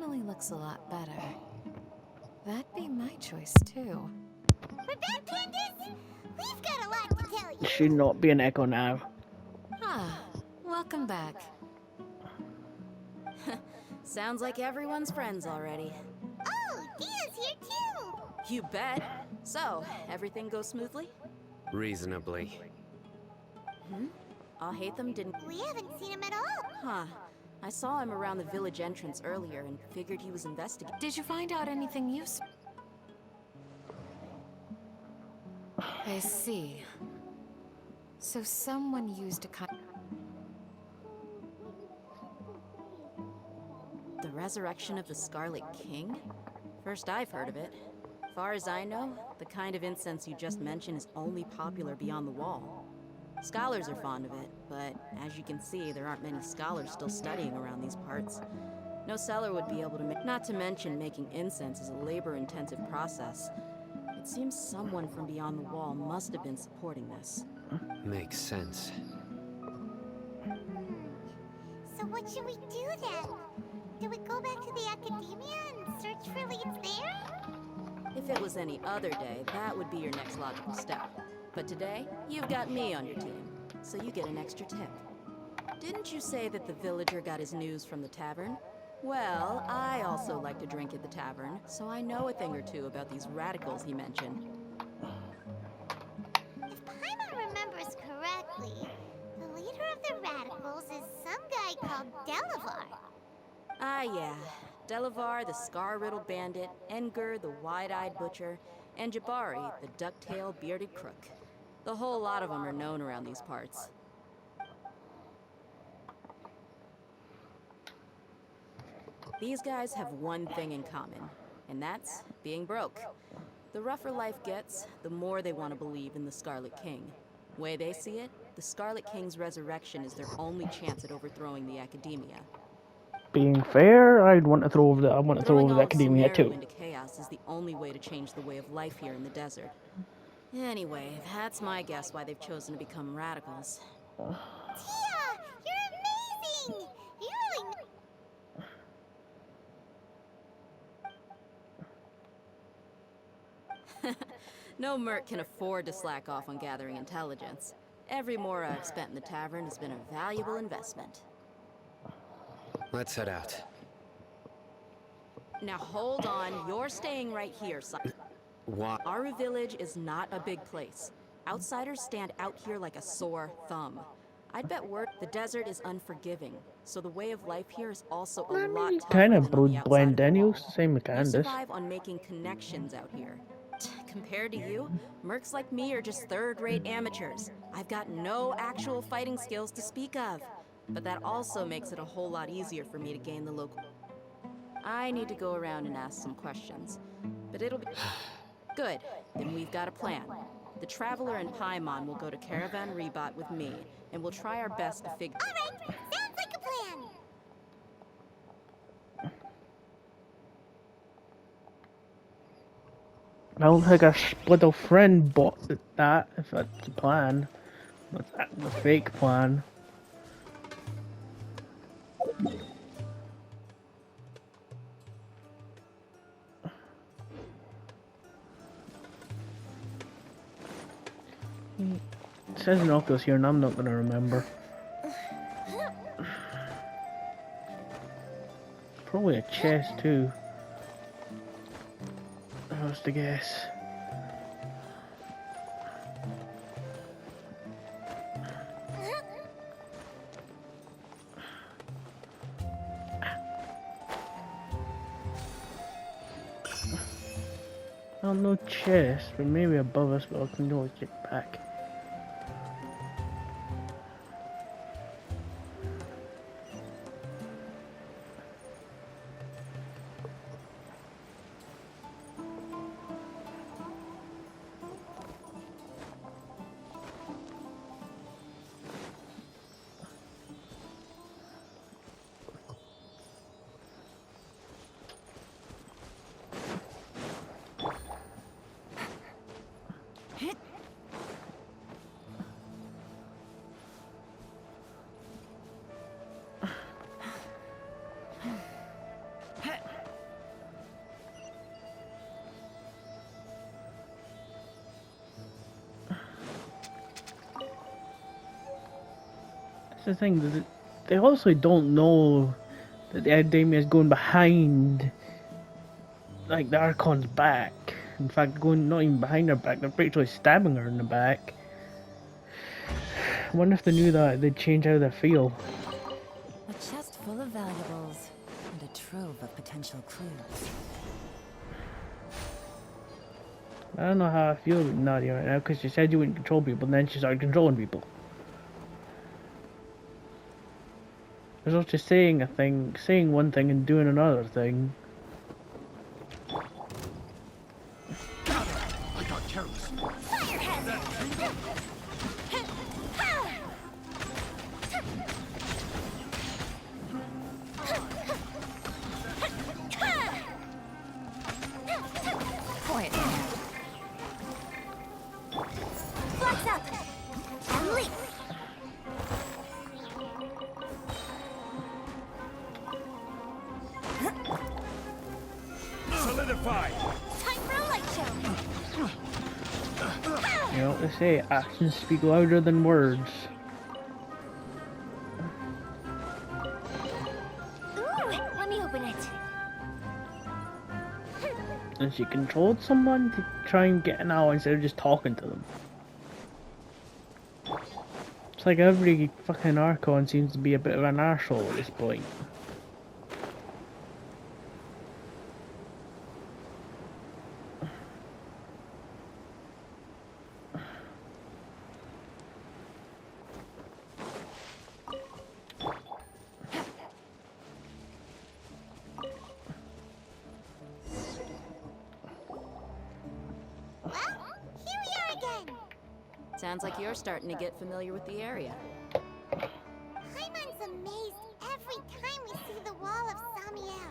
definitely looks a lot better. That'd be my choice, too. We're back, Candace! We've got a lot to tell you. It should not be an echo now. Ah, welcome back. Sounds like everyone's friends already. Oh, Dia's here too! You bet. So, everything goes smoothly? Reasonably. I'll hate them didn't... We haven't seen him at all. Huh. I saw him around the village entrance earlier and figured he was investigating. Did you find out anything useful? I see. So someone used a kind... The resurrection of the Scarlet King? First I've heard of it. Far as I know, the kind of incense you just mentioned is only popular beyond the wall. Scholars are fond of it, but as you can see, there aren't many scholars still studying around these parts. No seller would be able to make, not to mention making incense is a labor-intensive process. It seems someone from beyond the wall must have been supporting this. Makes sense. So what should we do then? Do we go back to the academia and search for leads there? If it was any other day, that would be your next logical step. But today, you've got me on your team, so you get an extra tip. Didn't you say that the villager got his news from the tavern? Well, I also like to drink at the tavern, so I know a thing or two about these radicals he mentioned. If Paimon remembers correctly, the leader of the radicals is some guy called Delavar. Ah, yeah. Delavar, the scar-riddled bandit, Enger, the wide-eyed butcher, and Jabari, the duck-tailed bearded crook. The whole lot of them are known around these parts. These guys have one thing in common, and that's being broke. The rougher life gets, the more they want to believe in the Scarlet King. Way they see it, the Scarlet King's resurrection is their only chance at overthrowing the Academia. Being fair, I want to throw over the academia Sumeru too. into chaos is the only way to change the way of life here in the desert. Anyway, that's my guess why they've chosen to become radicals. Tia! You're amazing! You really... No merc can afford to slack off on gathering intelligence. Every mora I've spent in the tavern has been a valuable investment. Let's head out. Now hold on, you're staying right here, son. What? Aru Village is not a big place. Outsiders stand out here like a sore thumb. I'd bet the desert is unforgiving, so the way of life here is also a lot tougher Kind than of on the outside blend of the in, wall. same You Candace. survive on making connections out here. Compared to you, mercs like me are just third-rate amateurs. I've got no actual fighting skills to speak of. But that also makes it a whole lot easier for me to gain the local... I need to go around and ask some questions. But it'll be... Good. Then we've got a plan. The Traveler and Paimon will go to Caravan Rebot with me, and we'll try our best to figure... Alright, sounds like a plan! I don't think a little friend bought that, if that's the plan. That's the fake plan. It says Knuckles here and I'm not gonna remember. Probably a chest too. If I was to guess. Oh, no chest, but maybe above us, but I can always get back. That's the thing. They also don't know that the academia is going behind, like, the Archon's back. In fact, going not even behind her back, they're actually stabbing her in the back. I wonder if they knew that, they'd change how they feel. A chest full of valuables and a trove of potential clues. I don't know how I feel with Nadia right now, because she said you wouldn't control people, and then she started controlling people. There's also just saying a thing, saying one thing and doing another thing. I got careless. Quiet. Flux up! And leap! Solidify! Time for a light show! You know what they say, actions speak louder than words. Ooh, let me open it. And she controlled someone to try and get an hour instead of just talking to them. It's like every fucking Archon seems to be a bit of an arsehole at this point. Well, here we are again. Sounds like you're starting to get familiar with the area. Hyman's amazed every time we see the wall of Samiel.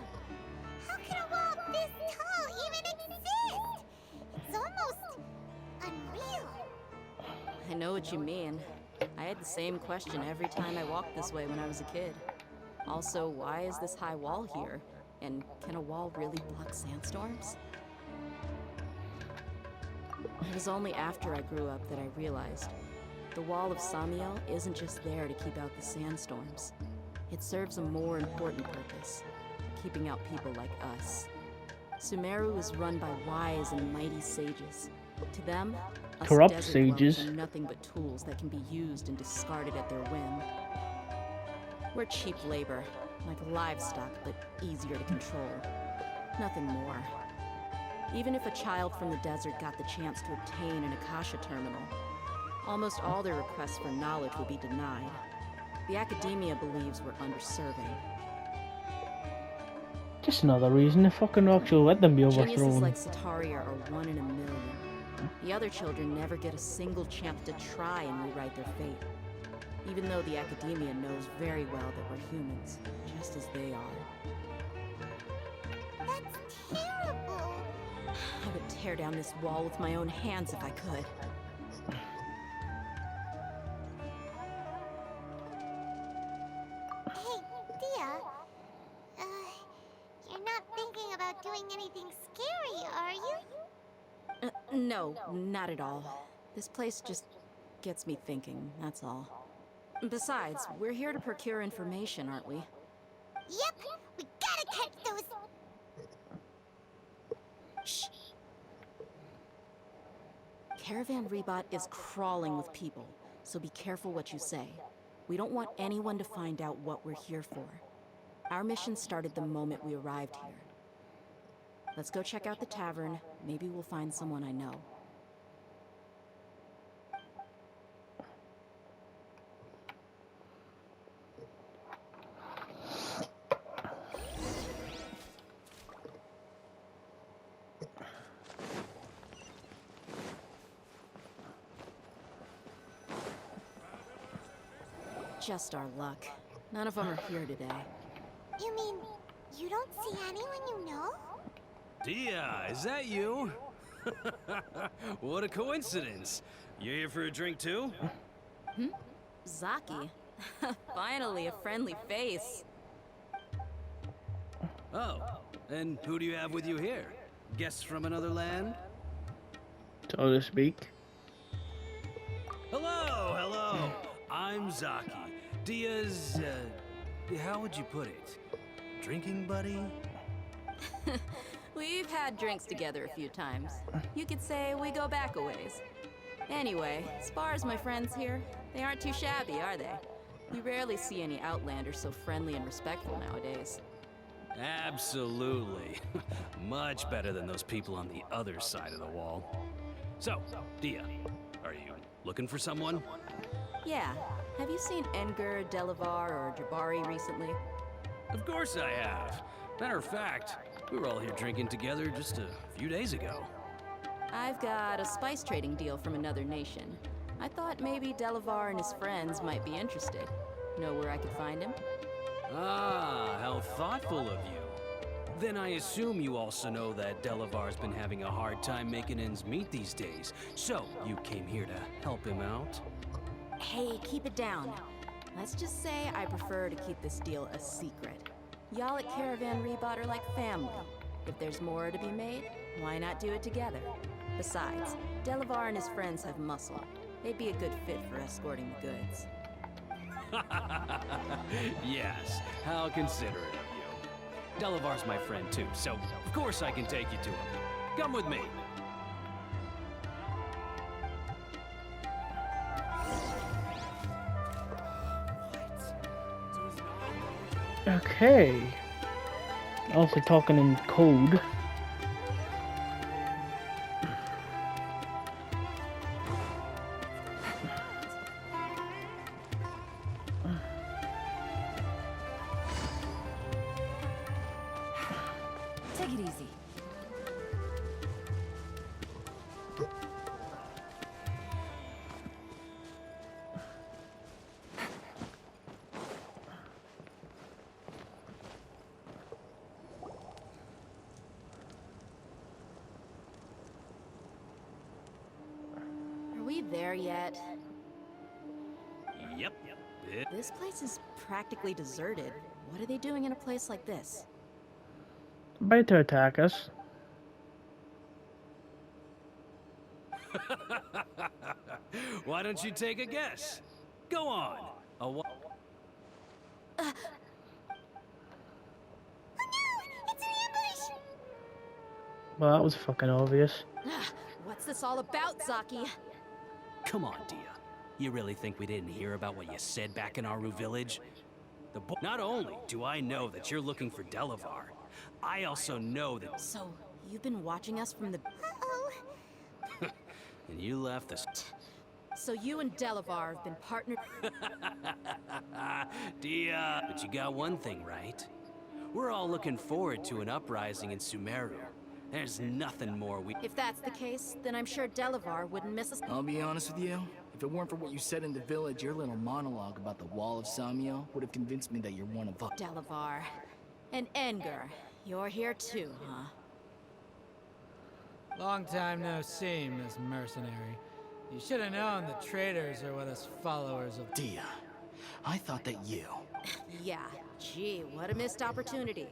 How can a wall this tall even exist? It's almost unreal. I know what you mean. I had the same question every time I walked this way when I was a kid. Also, why is this high wall here? And can a wall really block sandstorms? It was only after I grew up that I realized the wall of Samiel isn't just there to keep out the sandstorms. It serves a more important purpose, keeping out people like us. Sumeru is run by wise and mighty sages. To them, us Corrupt desert sages. dwellers are nothing but tools that can be used and discarded at their whim. We're cheap labor, like livestock, but easier to control. Nothing more. Even if a child from the desert got the chance to obtain an Akasha terminal, almost all their requests for knowledge would be denied. The academia believes we're underserving. Just another reason to fucking actually let them be Geniuses overthrown. like Sataria are 1 in a million. The other children never get a single chance to try and rewrite their fate. Even though the academia knows very well that we're humans, just as they are. That's terrible. I would tear down this wall with my own hands if I could. Hey, Dia. You're not thinking about doing anything scary, are you? No, not at all. This place just gets me thinking, that's all. Besides, we're here to procure information, aren't we? Yep, we gotta catch those. Shh. Caravan Rebot is crawling with people, so be careful what you say. We don't want anyone to find out what we're here for. Our mission started the moment we arrived here. Let's go check out the tavern. Maybe we'll find someone I know. Just our luck. None of them are here today. You mean you don't see anyone you know? Dia, is that you? What a coincidence. You here for a drink too? Zaki. Finally, a friendly face. Oh, and who do you have with you here? Guests from another land? So to speak. Hello, hello. I'm Zaki, Dia's, how would you put it? Drinking buddy? We've had drinks together a few times. You could say we go back a ways. Anyway, as far as my friends here, they aren't too shabby, are they? We rarely see any Outlanders so friendly and respectful nowadays. Absolutely. Much better than those people on the other side of the wall. So, Dia, are you looking for someone? Yeah. Have you seen Edgar, Delavar, or Jabari recently? Of course I have. Matter of fact, we were all here drinking together just a few days ago. I've got a spice trading deal from another nation. I thought maybe Delavar and his friends might be interested. Know where I could find him? Ah, how thoughtful of you. Then I assume you also know that Delavar's been having a hard time making ends meet these days. So, you came here to help him out? Hey, keep it down. Let's just say I prefer to keep this deal a secret. Y'all at Caravan Rebot are like family. If there's more to be made, why not do it together? Besides, Delavar and his friends have muscle. They'd be a good fit for escorting the goods. Yes, how considerate of you. Delavar's my friend too, so of course I can take you to him. Come with me. Okay. Also talking in code. Take it easy. Are we there yet? Yep. This place is practically deserted. What are they doing in a place like this? About to attack us. Why don't you take a guess? Go on. Oh no! It's an ambush! Well, that was fucking obvious. What's this all about, Zaki? Come on, Dia. You really think we didn't hear about what you said back in Aru village? Not only do I know that you're looking for Delavar, I also know that... So, you've been watching us from the... Uh-oh. And you left this... So you and Delavar have been partnered... Dia... But you got one thing right. We're all looking forward to an uprising in Sumeru. There's nothing more we... If that's the case, then I'm sure Delavar wouldn't miss us. I'll be honest with you. If it weren't for what you said in the village, your little monologue about the Wall of Samiel would have convinced me that you're one of us. Delavar. And Edgar. You're here too, huh? Long time no see, Miss Mercenary. You should have known the traitors are what us followers of... Dia, I thought that you... Yeah, gee, what a missed opportunity.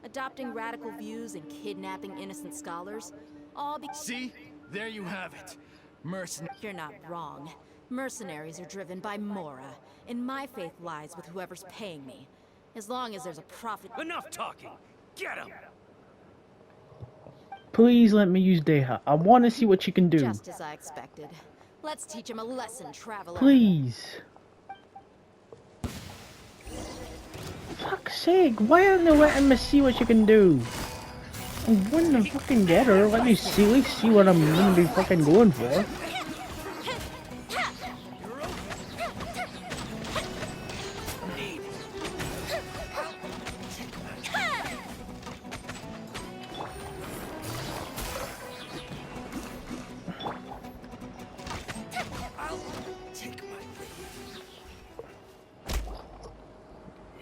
Adopting radical views and kidnapping innocent scholars. All because... See? There you have it. Mercenary... You're not wrong. Mercenaries are driven by Mora, and my faith lies with whoever's paying me. As long as there's a profit... Enough talking! Get him! Please let me use Deha. I want to see what she can do. Just as I expected. Let's teach him a lesson, traveler. Please. Fuck's sake, why aren't they letting me see what she can do? I want to fucking get her. Let me see, at least see what I'm gonna be fucking going for.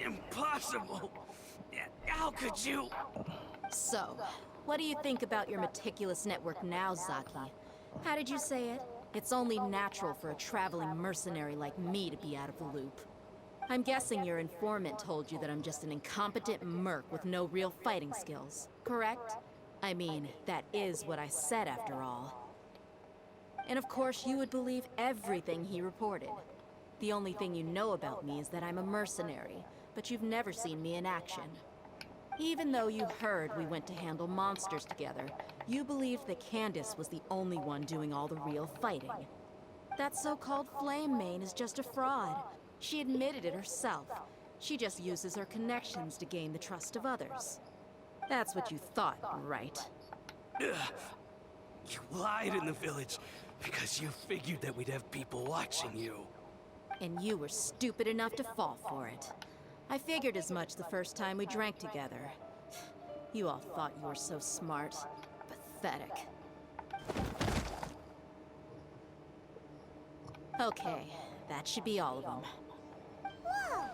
Impossible! How could you? So, what do you think about your meticulous network now, Zaki? How did you say it? It's only natural for a traveling mercenary like me to be out of the loop. I'm guessing your informant told you that I'm just an incompetent merc with no real fighting skills, correct? I mean, that is what I said after all. And of course, you would believe everything he reported. The only thing you know about me is that I'm a mercenary, but you've never seen me in action. Even though you heard we went to handle monsters together, you believed that Candace was the only one doing all the real fighting. That so-called Flame Mane is just a fraud. She admitted it herself. She just uses her connections to gain the trust of others. That's what you thought, right? Ugh. You lied in the village because you figured that we'd have people watching you. And you were stupid enough to fall for it. I figured as much the first time we drank together. You all thought you were so smart. Pathetic. Okay, that should be all of them. Whoa!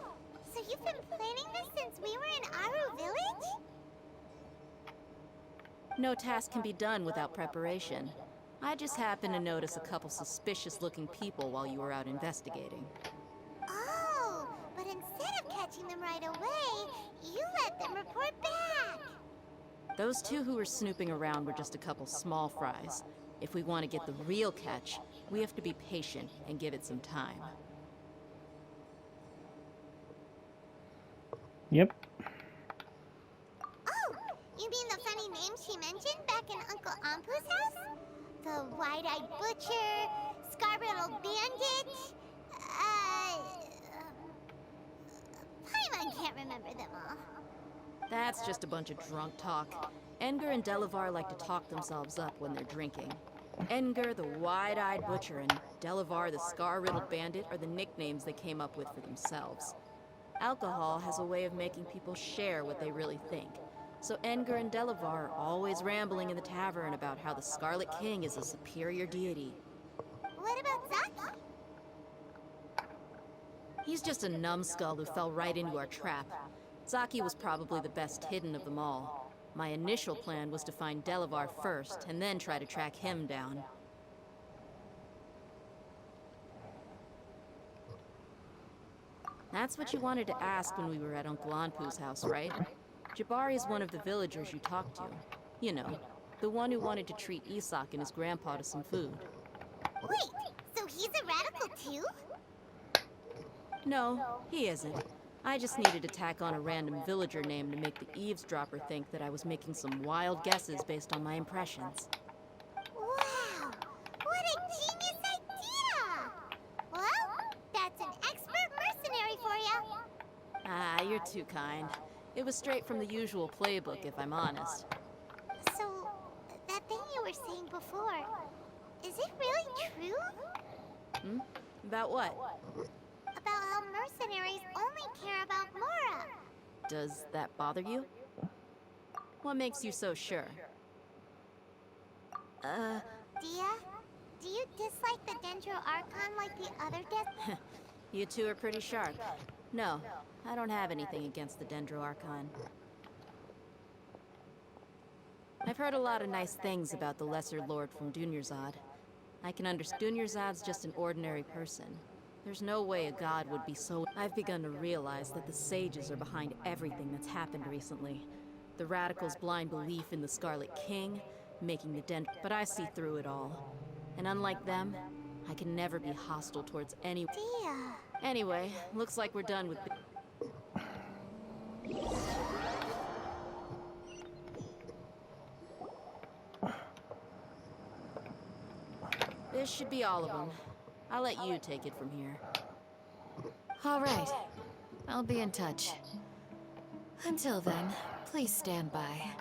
So you've been planning this since we were in Aru Village? No task can be done without preparation. I just happened to notice a couple suspicious-looking people while you were out investigating. Oh, but instead of catching them right away, you let them report back. Those two who were snooping around were just a couple small fries. If we want to get the real catch, we have to be patient and give it some time. Yep. Oh, you mean the funny name she mentioned back in Uncle Ampu's house? The wide-eyed butcher, scar-riddled bandit, Paimon can't remember them all. That's just a bunch of drunk talk. Edgar and Delavar like to talk themselves up when they're drinking. Edgar, the wide-eyed butcher, and Delavar, the scar-riddled bandit, are the nicknames they came up with for themselves. Alcohol has a way of making people share what they really think. So Edgar and Delavar are always rambling in the tavern about how the Scarlet King is a superior deity. What about Zaki? He's just a numbskull who fell right into our trap. Zaki was probably the best hidden of them all. My initial plan was to find Delavar first, and then try to track him down. That's what you wanted to ask when we were at Uncle Anpu's house, right? Jabari is one of the villagers you talked to. You know, the one who wanted to treat Isak and his grandpa to some food. Wait, so he's a radical too? No, he isn't. I just needed to tack on a random villager name to make the eavesdropper think that I was making some wild guesses based on my impressions. Wow, what a genius idea! Well, that's an expert mercenary for you. Ah, you're too kind. It was straight from the usual playbook, if I'm honest. So, that thing you were saying before, is it really true? Hmm? About what? About how mercenaries only care about Mora. Does that bother you? What makes you so sure? Dia, do you dislike the Dendro Archon like the other You two are pretty sharp. No, I don't have anything against the Dendro Archon. I've heard a lot of nice things about the Lesser Lord from Dunyarzad. I can understand Dunyarzad's just an ordinary person. There's no way a god would be so... I've begun to realize that the sages are behind everything that's happened recently. The radicals' blind belief in the Scarlet King, making the Dendro... But I see through it all. And unlike them, I can never be hostile towards any... Dia. Anyway, looks like we're done with... This should be all of them. I'll let you take it from here. All right. I'll be in touch. Until then, please stand by.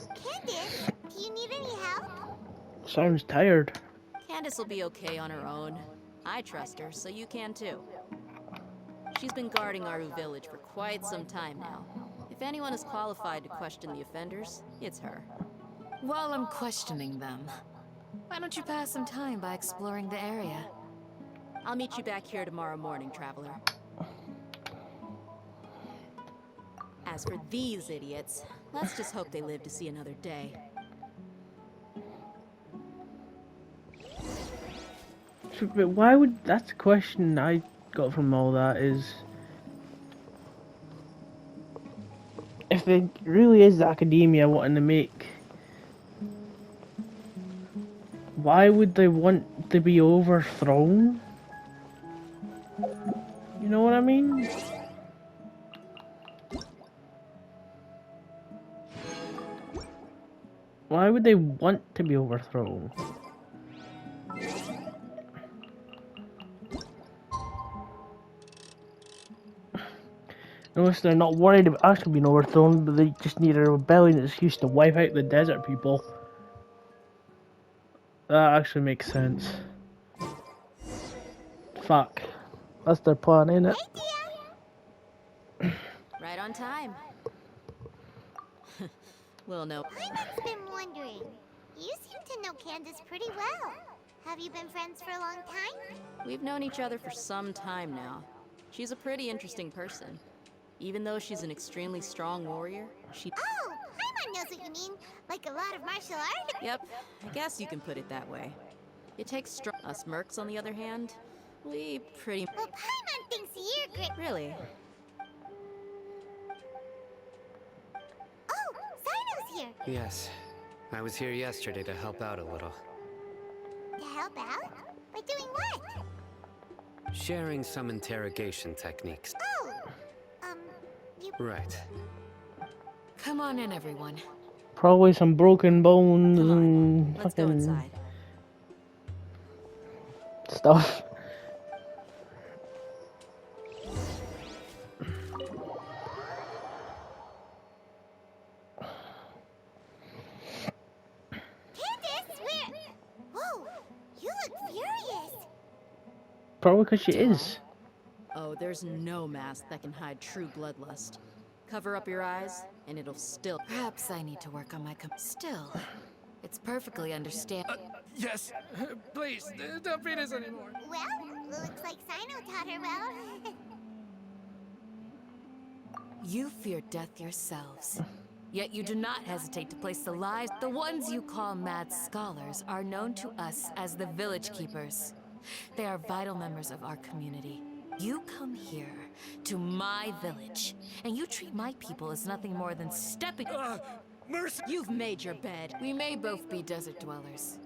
Candace, do you need any help? Sounds tired. Candace will be okay on her own. I trust her, so you can too. She's been guarding Aru Village for quite some time now. If anyone is qualified to question the offenders, it's her. While I'm questioning them, why don't you pass some time by exploring the area? I'll meet you back here tomorrow morning, Traveler. As for these idiots, let's just hope they live to see another day. But why would... That's the question I got from all that is... If it really is academia wanting to make... Why would they want to be overthrown? You know what I mean? Why would they want to be overthrown? Notice they're not worried about actually being overthrown, but they just need a rebellion excuse to wipe out the desert people. That actually makes sense. Fuck. That's their plan, ain't it? Right on time. Well, no. I've been wondering. You seem to know Candace pretty well. Have you been friends for a long time? We've known each other for some time now. She's a pretty interesting person. Even though she's an extremely strong warrior, she... Oh, Paimon knows what you mean. Like a lot of martial arts. Yep, I guess you can put it that way. It takes strong... Us mercs, on the other hand, we pretty... Well, Paimon thinks you're great. Really? Oh, Sino's here. Yes. I was here yesterday to help out a little. To help out? By doing what? Sharing some interrogation techniques. Oh, you... Right. Come on in, everyone. Probably some broken bones Come on, and let's go fucking inside. stuff. Candace, where... Whoa, you look furious. Probably because she is. Oh, there's no mask that can hide true bloodlust. Cover up your eyes, and it'll still... Perhaps I need to work on my Still, it's perfectly understandable. Yes, please, don't beat us anymore. Well, looks like Sino taught her well. You fear death yourselves. Yet you do not hesitate to place the lives. The ones you call mad scholars are known to us as the Village Keepers. They are vital members of our community. You come here, to my village, and you treat my people as nothing more than stepping... Mercy! You've made your bed. We may both be desert dwellers,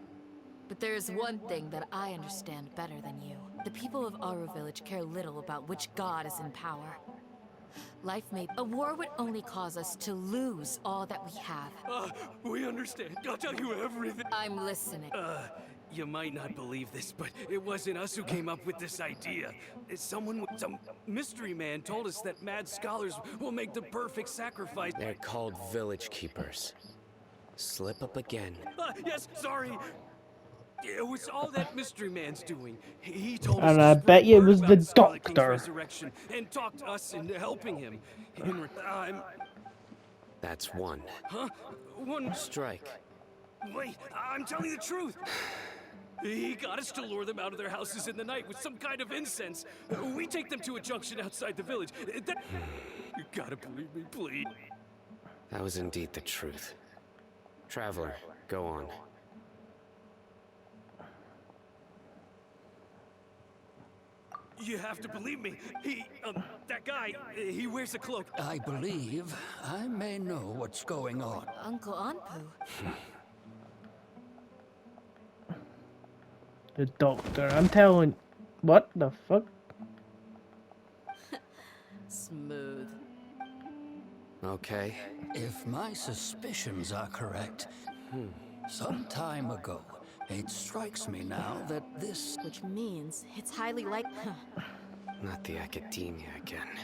but there is one thing that I understand better than you. The people of Aru Village care little about which god is in power. Life may... A war would only cause us to lose all that we have. We understand. I'll tell you everything. I'm listening. You might not believe this, but it wasn't us who came up with this idea. Some mystery man told us that mad scholars will make the perfect sacrifice. They're called village keepers. Slip up again. Yes, sorry. It was all that mystery man's doing. He told And us I to bet you it spread was word the about Scarlet King's doctor. resurrection and talked us into helping him. That's one. Huh? One Strike. Wait, I'm telling the truth. He got us to lure them out of their houses in the night with some kind of incense. We take them to a junction outside the village. You gotta believe me, please. That was indeed the truth. Traveler, go on. You have to believe me. That guy, he wears a cloak. I believe I may know what's going on. Uncle Anpu. The doctor. I'm telling... What the fuck? Smooth. Okay. If my suspicions are correct, some time ago, it strikes me now that this... Which means it's highly likely... Not the academia again.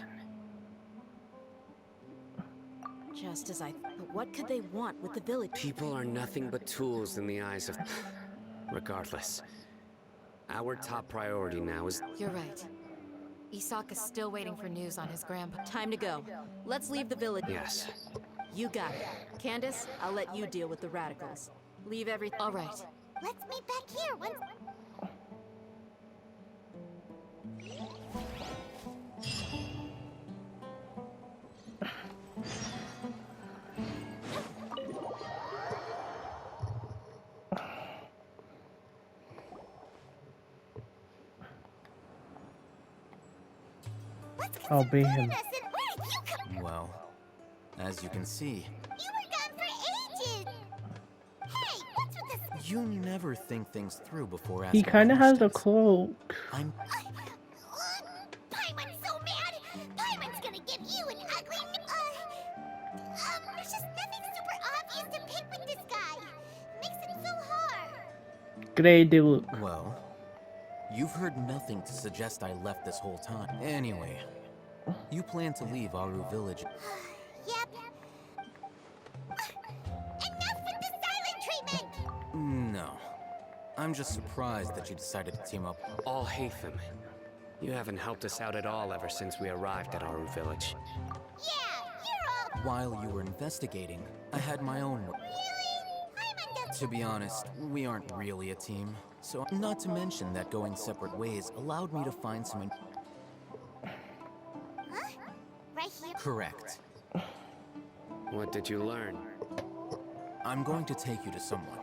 Just as I... But what could they want with the village? People are nothing but tools in the eyes of... Regardless. Our top priority now is... You're right. Isak is still waiting for news on his grandpa. Time to go. Let's leave the village. Yes. You got it. Candace, I'll let you deal with the radicals. Leave everything... All right. Let's meet back here once... I'll be him. Where did you come... Well, as you can see, You were gone for ages! Hey, what's with this... you never think things through before He asking kind of has a questions. cloak. I'm Grady look. Well, you've heard nothing to suggest I left this whole time. Anyway, you plan to leave Aru Village. Yep. Enough with the silent treatment! No. I'm just surprised that you decided to team up. All Hatham. You haven't helped us out at all ever since we arrived at Aru Village. Yeah, you're all... While you were investigating, I had my own work. Really? I'm under... To be honest, we aren't really a team. So, not to mention that going separate ways allowed me to find some... Huh? Right here? Correct. What did you learn? I'm going to take you to someone.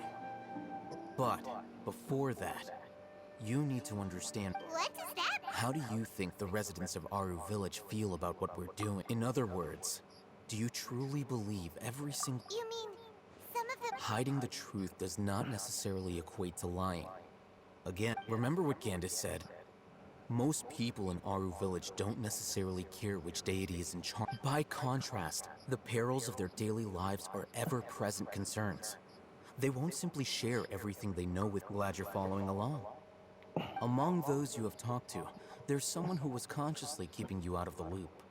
But, before that, you need to understand... What is that? How do you think the residents of Aru Village feel about what we're doing? In other words, do you truly believe every single... You mean, some of them... Hiding the truth does not necessarily equate to lying. Again, remember what Gandhi said. Most people in Aru Village don't necessarily care which deity is in charge. By contrast, the perils of their daily lives are ever-present concerns. They won't simply share everything they know with... Glad you're following along. Among those you have talked to, there's someone who was consciously keeping you out of the loop.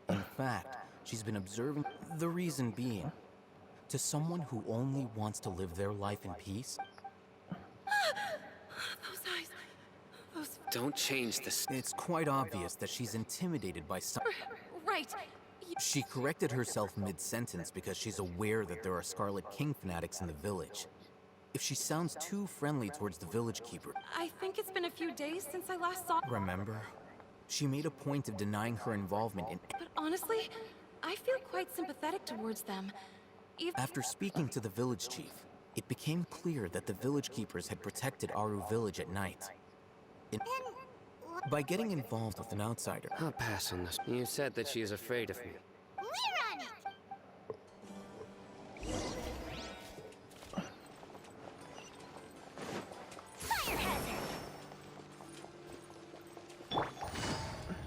In fact, she's been observing... The reason being, to someone who only wants to live their life in peace... Those eyes. Those... Don't change this. It's quite obvious that she's intimidated by some... Right. She corrected herself mid-sentence because she's aware that there are Scarlet King fanatics in the village. If she sounds too friendly towards the village keeper... I think it's been a few days since I last saw... Remember? She made a point of denying her involvement in... But honestly, I feel quite sympathetic towards them. After speaking to the village chief, it became clear that the village keepers had protected Aru Village at night. By getting involved with an outsider... I'll pass on this. You said that she is afraid of me. We're on it! Fire hazard!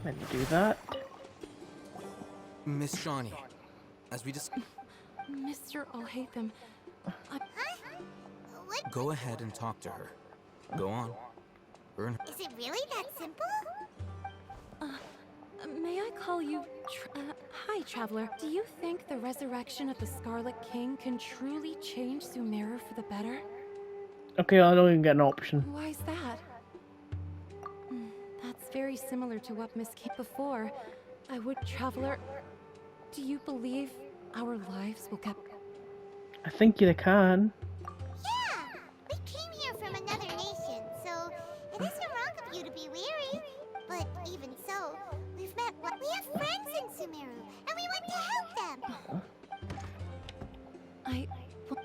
Let me do that. Miss Shawnee, as we discussed... Mr. Alhatham, Huh? What? Go ahead and talk to her. Go on. Earn... Is it really that simple? may I call you... hi, Traveler. Do you think the resurrection of the Scarlet King can truly change Sumeru for the better? Okay, I don't even get an option. Why's that? That's very similar to what Miss King... Before, I would... Traveler, do you believe our lives will get... I think you can. Yeah! We came here from another nation, so it isn't wrong of you to be weary. But even so, we've met... We have friends in Sumeru, and we want to help them!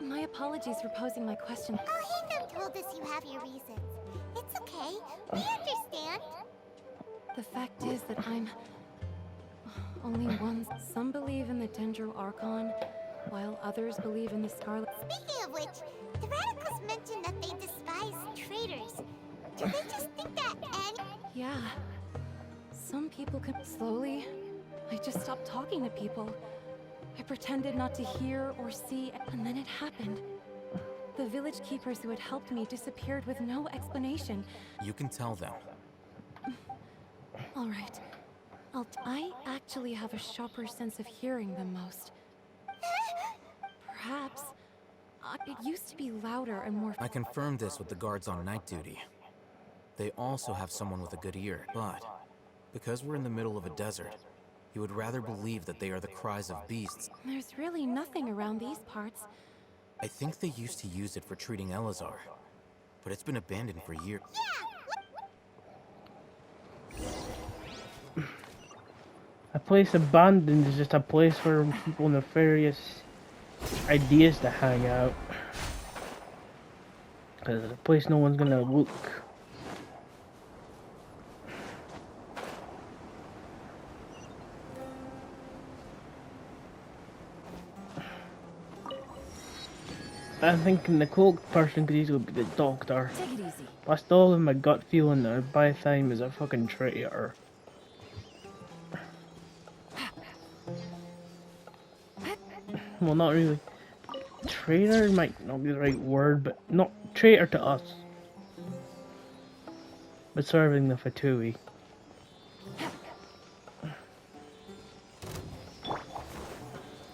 My apologies for posing my question. Alhatham told us you have your reasons. It's okay. We understand. The fact is that I'm... only one. Some believe in the Dendro Archon, while others believe in the Scarlet... Speaking of which, the radicals mentioned that they despise traitors. Do they just think that any... Yeah. Some people can... Slowly, I just stopped talking to people. I pretended not to hear or see, and then it happened. The village keepers who had helped me disappeared with no explanation. You can tell them. All right. I actually have a sharper sense of hearing than most. Perhaps. It used to be louder and more... I confirmed this with the guards on night duty. They also have someone with a good ear, but because we're in the middle of a desert, you would rather believe that they are the cries of beasts. There's really nothing around these parts. I think they used to use it for treating Elazar, but it's been abandoned for years. A place abandoned is just a place for people with nefarious ideas to hang out. Because it's a place no one's gonna look. I'm thinking the cloaked person because he's gonna be the doctor. Take it easy. But I still have my gut feeling that by the time is a fucking traitor. Well, not really. Traitor might not be the right word, but not traitor to us. with serving the Fatui.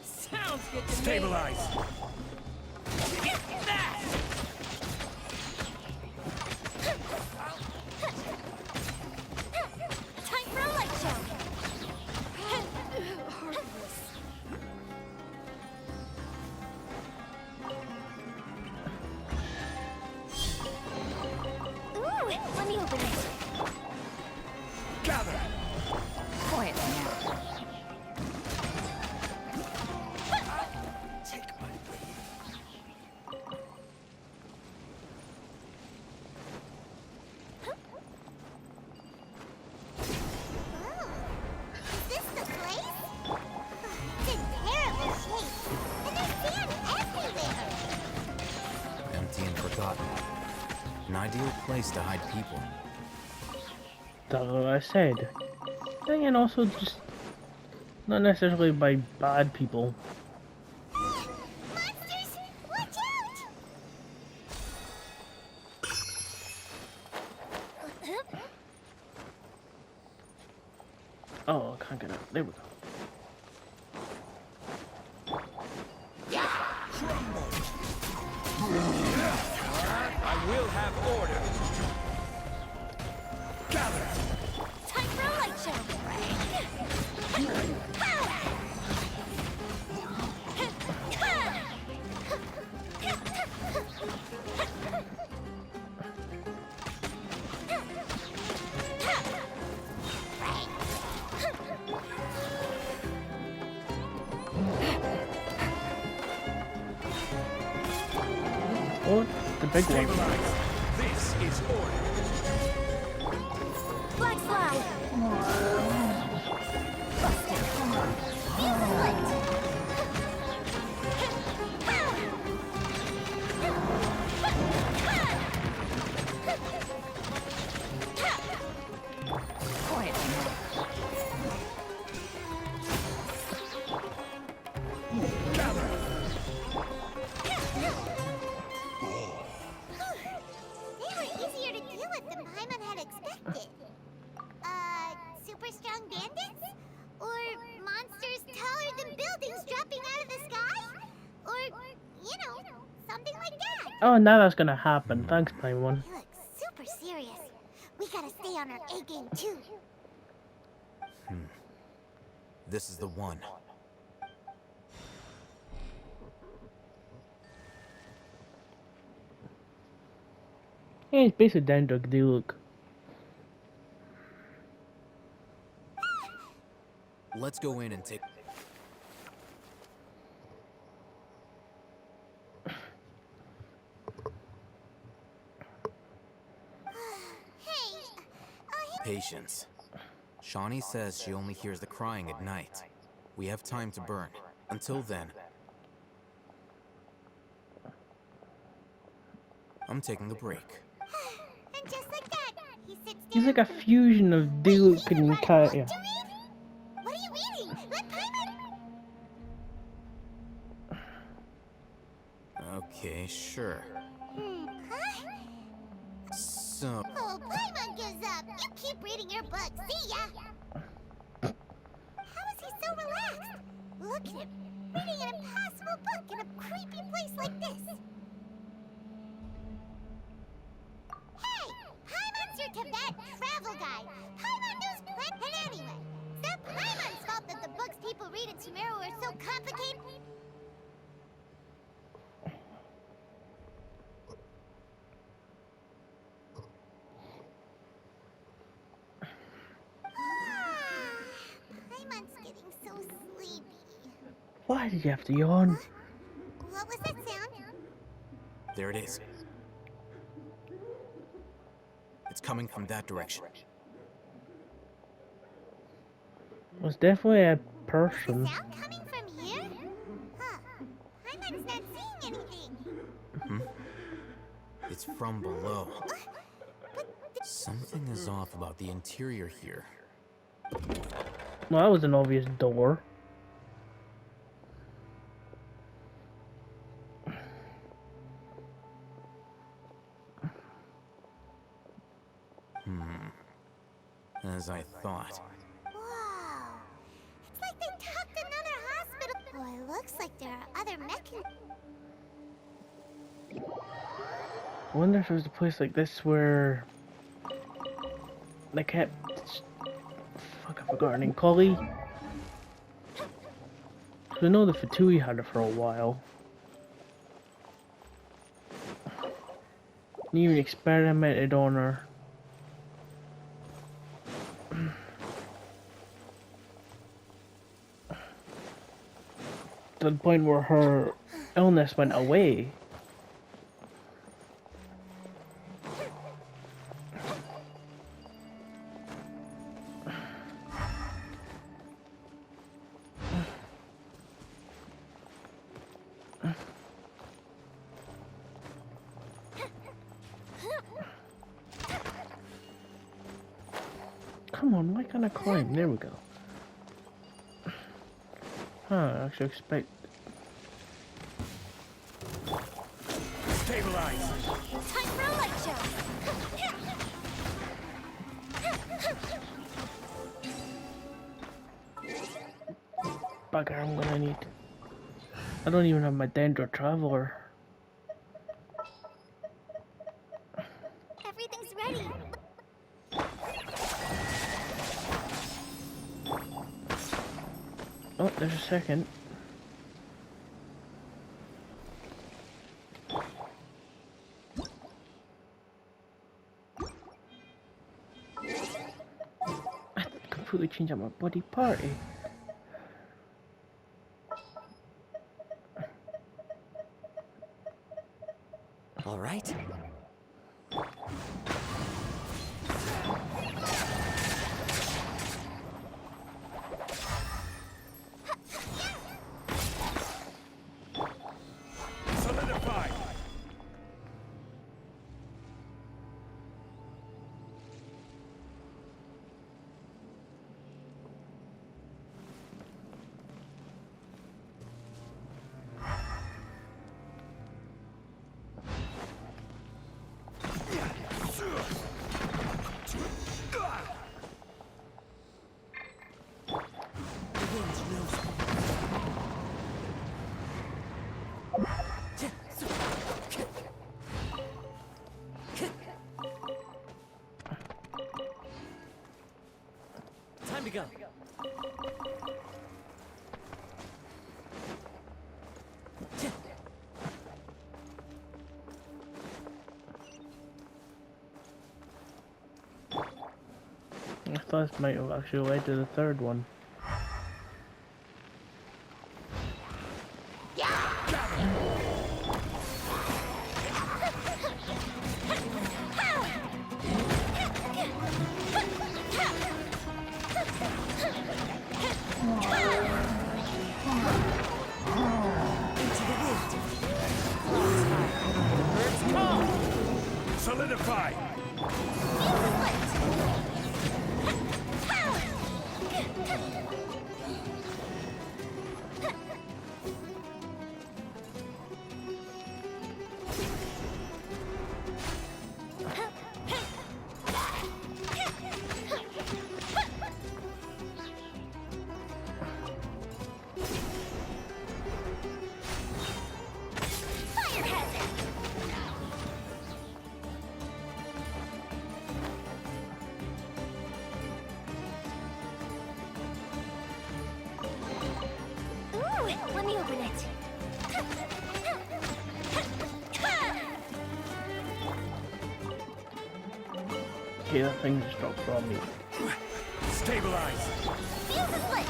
Sounds good to Stabilize. Time for a light show. Ooh, let me open it. Gather. Quiet now. Take my lead. Is this the place? It's in terrible shape. And there's sand everywhere. Empty and forgotten. An ideal place to hide people. That's what I said. And also just not necessarily by bad people. Monsters, watch out! Oh, I can't get out. There we go. I will have order. Gather. Time for a light show. Oh, the big one. Stabilize. This is order. Black slide. Quiet now. Gather. They were easier to deal with than Paimon had expected. Super strong bandits? Or monsters taller than buildings dropping out of the sky? Or, you know, something like that. Oh, now that's gonna happen. Thanks, Paimon. He looks super serious. We gotta stay on our A game too. This is the one. Yeah, it's basically down to a look. Let's go in and take. Patience. Shawnee says she only hears the crying at night. We have time to burn. Until then, I'm taking a break. And just like that, he sits down. He's like a fusion of Diluc and Kaya. What are you reading? Let Paimon. Okay, sure. Huh? So, Oh, Paimon gives up. You keep reading your book. See ya. How is he so relaxed? Look at him, reading an impossible book in a creepy place like this. Hey, Paimon's your Tibet travel guide. Paimon knows plenty. And anyway, it's not Paimon's fault that the books people read in Sumeru are so complicated. Paimon's getting so sleepy. Why did you have to yawn? What was that sound? there it is. It's coming from that direction. It was definitely a The person. sound coming from here? Huh. Paimon's not seeing anything. It's from below. But Something is off about the interior here. Well, that was an obvious door. as I thought. Whoa. It's like they tucked another hospital. Boy, looks like there are other mechanisms. I wonder if there's a place like this where they kept. Fuck, I forgot her name. Collie? I know the Fatui had her for a while. And even experimented on her. To the point where her illness went away. Come on, why can't I climb? There we go. Huh, I actually expect. Stabilize! Time for a light show. Bugger, I'm gonna need. I don't even have my Dendro Traveler. Everything's ready. Oh, there's a second. I completely changed up my bloody party. All right. Solidify! Time to go. I thought this might have actually led to the third one. Solidify! Let me open it. Okay, that thing just dropped from me. Stabilize! Fuse is lit.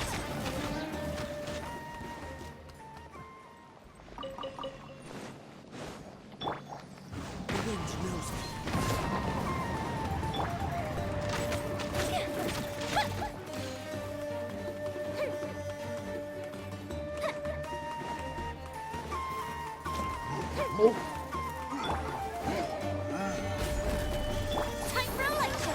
Time for a light show.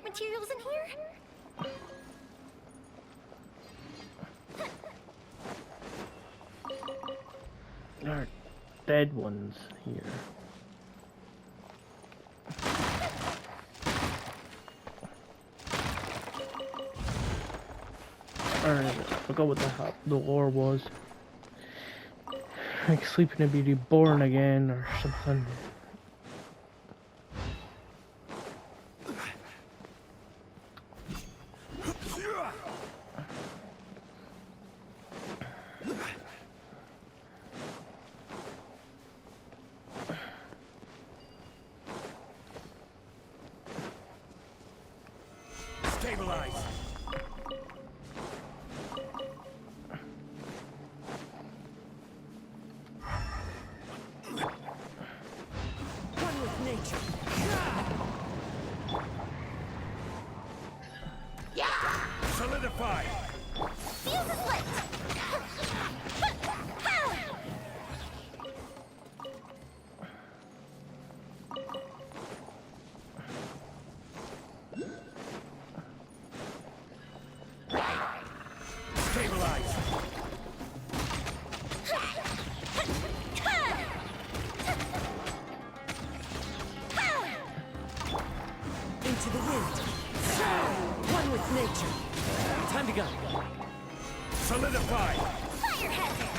materials in here? There are dead ones here. Alright, I forgot what the lore was. Like sleeping to be reborn again or something. Stabilize. One with nature. Solidify. Fuse is lit! Stabilize. Into the wind. One with nature. Time to go. Solidify. Fire hazard!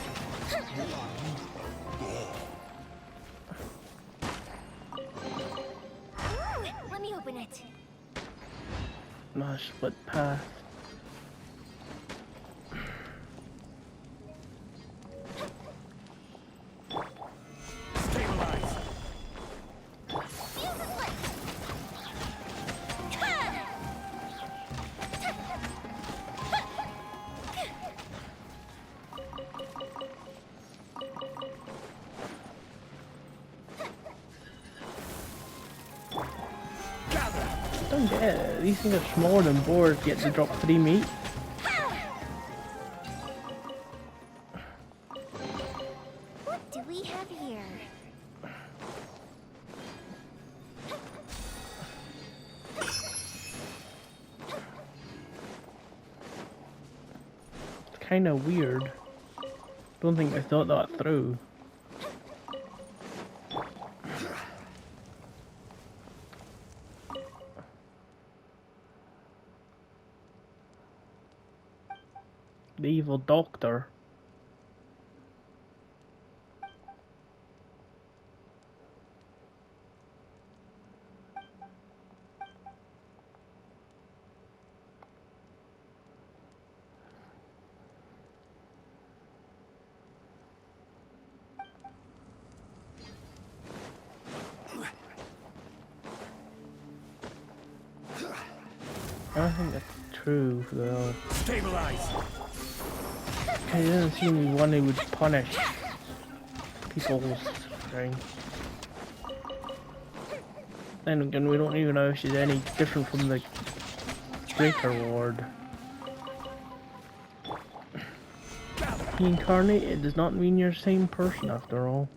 Ooh, let me open it. My split path. Stabilize. Fuse is lit! Don't get it. These things are smaller than boards, yet they drop 3 meat. What do we have here? It's kind of weird. Don't think I thought that through. The evil doctor. I don't think that's true though. Stabilize. He doesn't seem to be one who would punish people's suffering. Then again, we don't even know if she's any different from the Breaker Ward. Reincarnated does not mean you're the same person after all.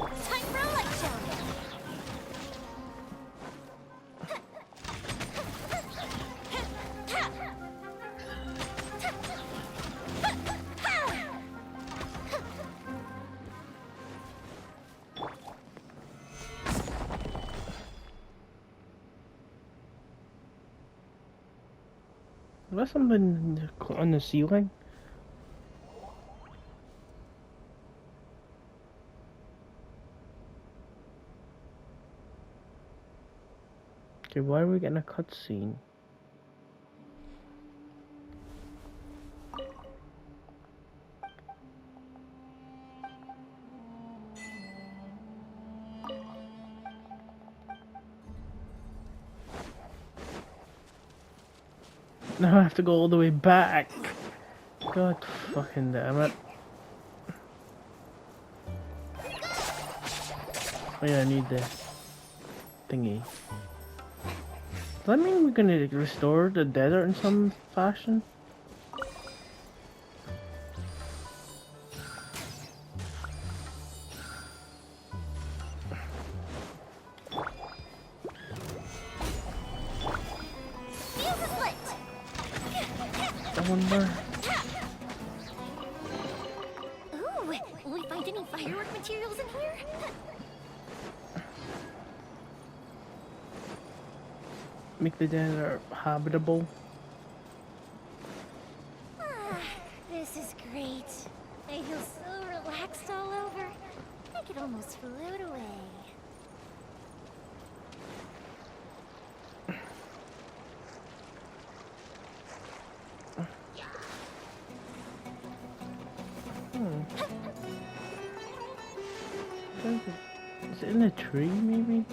Time for a light show! Is there something on the ceiling? Okay, why are we getting a cutscene? Now I have to go all the way back. God fucking damn it. Oh yeah, I need the thingy. that mean we're gonna restore the desert in some fashion? I wonder. Ooh, will we find any firework materials in here? Make the desert habitable. This is great. I feel so relaxed all over. I could almost float away. Is it in a tree, maybe?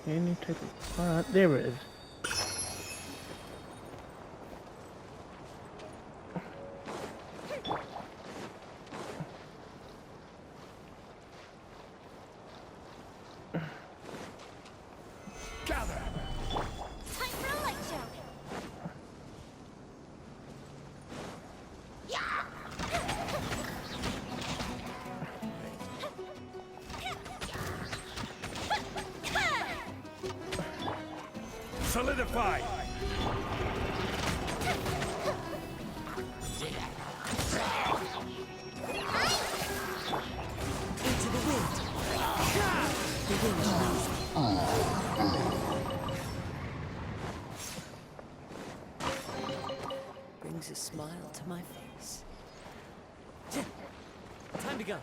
Any type of plant? There it is. Time for a light show. Solidify! Into the wind. The wind moves. Brings a smile to my face. Time to go.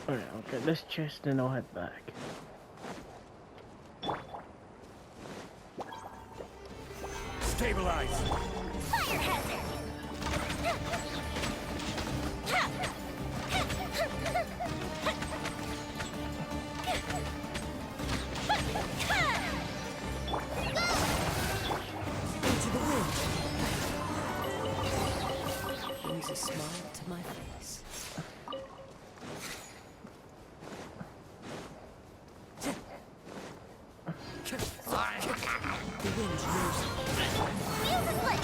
Alright, okay, let's chest and I'll head back. Stabilize! Fire hazard. Into the wind. Brings a smile to my face. The wind moves. Fuse is lit.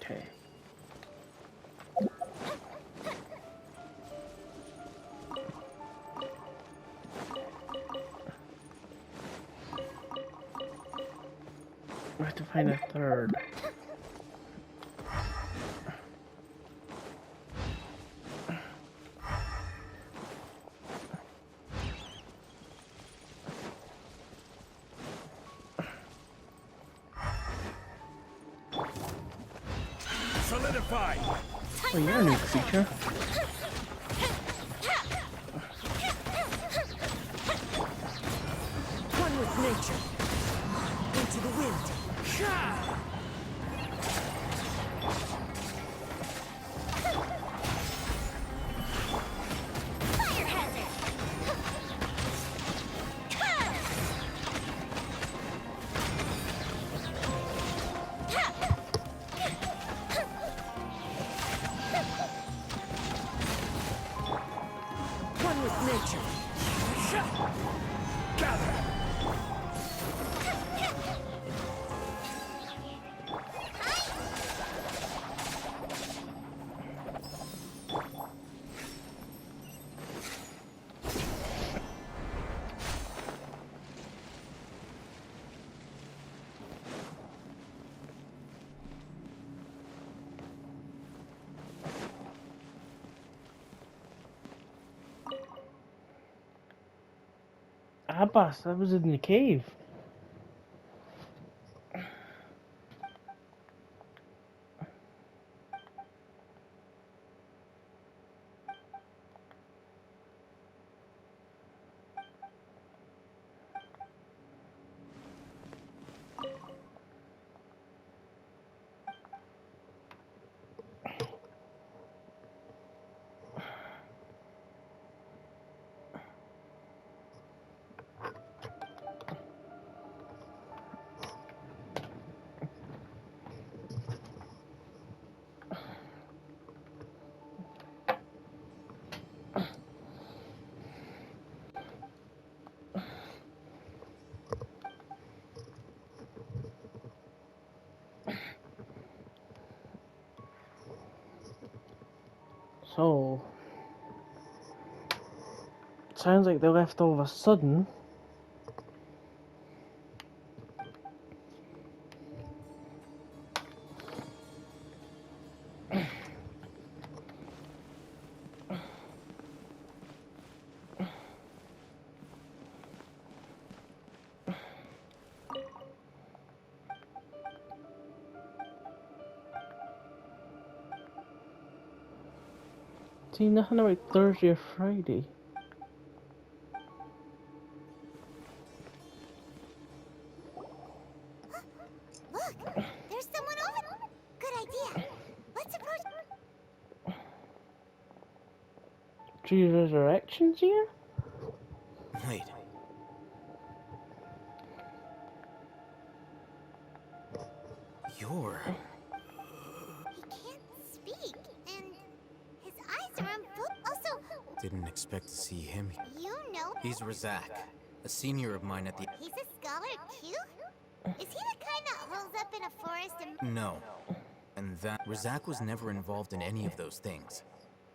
Okay. We have to find a third. Solidify! Oh, you're a new creature. One with nature. Into the wind. Fire hazard. One with nature. Gather! Abbas, that was in the cave. So, sounds like they left all of a sudden. See, nothing about Thursday or Friday. Look, there's someone over. Good idea. Let's approach. Three resurrections here? Wait. You're... He can't speak, and his eyes are on full. Also, Didn't expect to see him. you know He's Razak, a senior of mine at the... he's a scholar too? Is he the kind that holds up in a forest and... No. And that... Razak was never involved in any of those things.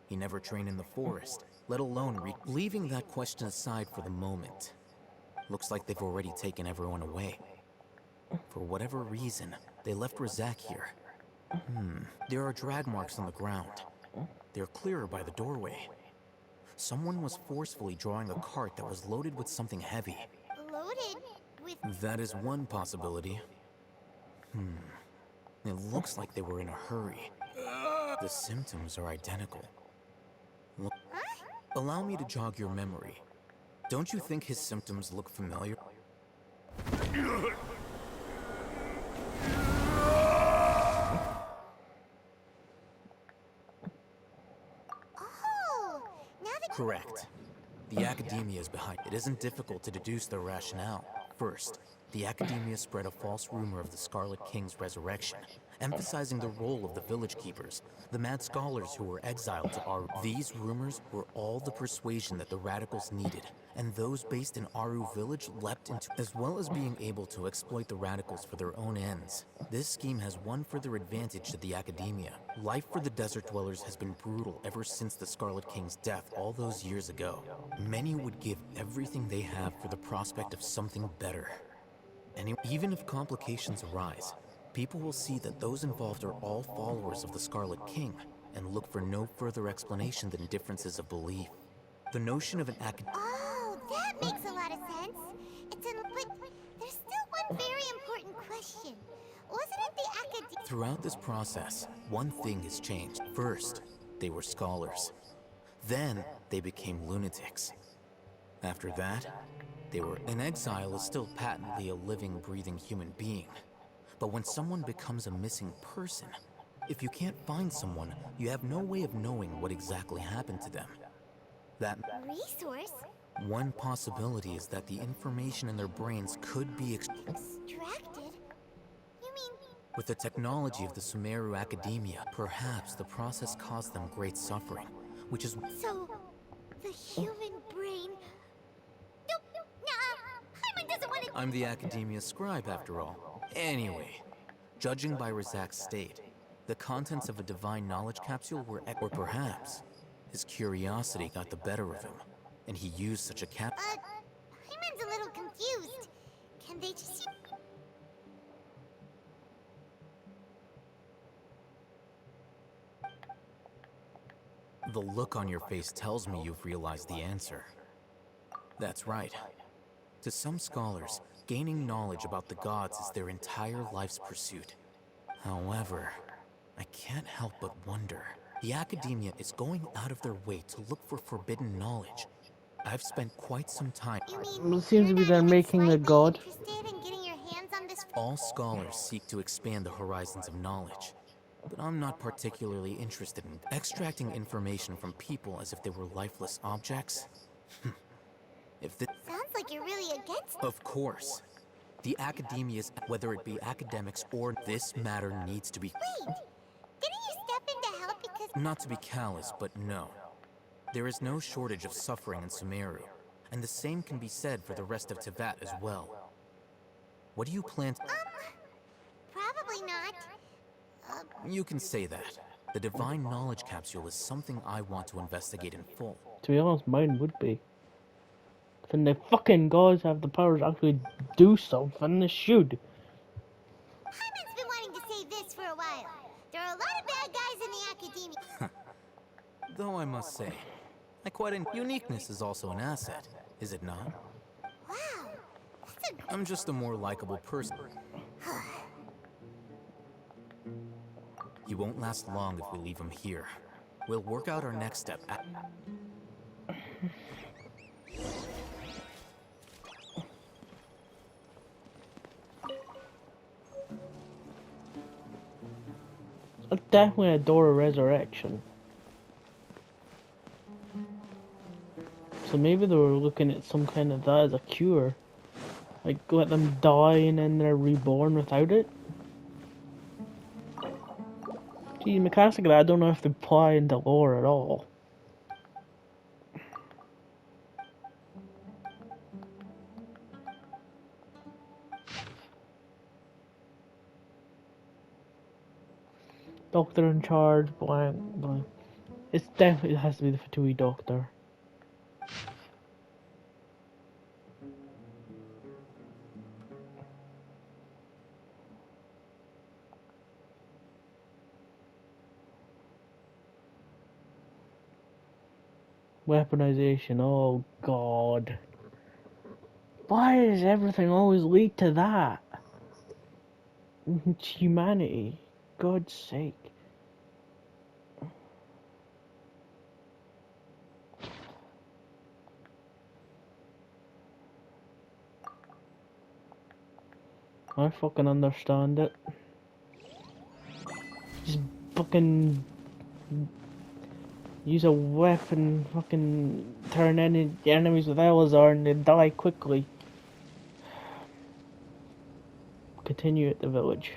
He never trained in the forest, let alone leaving that question aside for the moment. Looks like they've already taken everyone away. For whatever reason, they left Razak here. There are drag marks on the ground. They're clearer by the doorway. Someone was forcefully drawing a cart that was loaded with something heavy. loaded with... That is one possibility. It looks like they were in a hurry. The symptoms are identical. Look, allow me to jog your memory. Don't you think his symptoms look familiar? Oh, now that... Correct. The Academia is behind. It isn't difficult to deduce their rationale. First, the Academia spread a false rumor of the Scarlet King's resurrection, emphasizing the role of the village keepers, the mad scholars who were exiled to Aru. These rumors were all the persuasion that the radicals needed, and those based in Aru village leapt into, as well as being able to exploit the radicals for their own ends. This scheme has one further advantage to the Academia. Life for the desert dwellers has been brutal ever since the Scarlet King's death all those years ago. Many would give everything they have for the prospect of something better. And even if complications arise, people will see that those involved are all followers of the Scarlet King and look for no further explanation than differences of belief. The notion of an Oh, that makes a lot of sense. But there's still one very important question. Wasn't it the Academia... Throughout this process, one thing has changed. First, they were scholars. Then, they became lunatics. After that, they were... An exile is still patently a living, breathing human being. But when someone becomes a missing person, if you can't find someone, you have no way of knowing what exactly happened to them. That... Resource? One possibility is that the information in their brains could be Extracted? You mean... With the technology of the Sumeru Academia, perhaps the process caused them great suffering, which is... So, the human brain... Nope, nah, Hyman doesn't want to... I'm the Academia scribe, after all. Anyway, judging by Razak's state, the contents of a divine knowledge capsule were... Or perhaps, his curiosity got the better of him, and he used such a Hyman's a little confused. Can they just... The look on your face tells me you've realized the answer. That's right. To some scholars, gaining knowledge about the gods is their entire life's pursuit. However, I can't help but wonder. The Academia is going out of their way to look for forbidden knowledge. I've spent quite some time... It seems to be they're making a god. interested in getting your hands on this... All scholars seek to expand the horizons of knowledge. But I'm not particularly interested in extracting information from people as if they were lifeless objects. If the... Sounds like you're really against... Of course. The Academia's, whether it be academics or this matter needs to be... Wait! Didn't you step in to help because... Not to be callous, but no. There is no shortage of suffering in Sumeru, and the same can be said for the rest of Teyvat as well. What do you plan to... Probably not. You can say that. The Divine Knowledge Capsule is something I want to investigate in full. To be honest, mine would be. When the fucking gods have the power to actually do something, they should. Hyman's been wanting to say this for a while. There are a lot of bad guys in the academia. Though I must say, uniqueness is also an asset, is it not? Wow, that's a I'm just a more likable person. He won't last long if we leave him here. We'll work out our next step Definitely a door of resurrection. So maybe they were looking at some kind of that as a cure. Like, let them die and then they're reborn without it. Gee, mechanically, I don't know if they apply in the lore at all. Doctor in charge, blank, blank. It's definitely, it has to be the Fatui doctor. Weaponization, oh god. Why does everything always lead to that? It's humanity. God's sake. I fucking understand it. Just fucking use a weapon, fucking turn any enemies with Elazar and they die quickly. Continue at the village.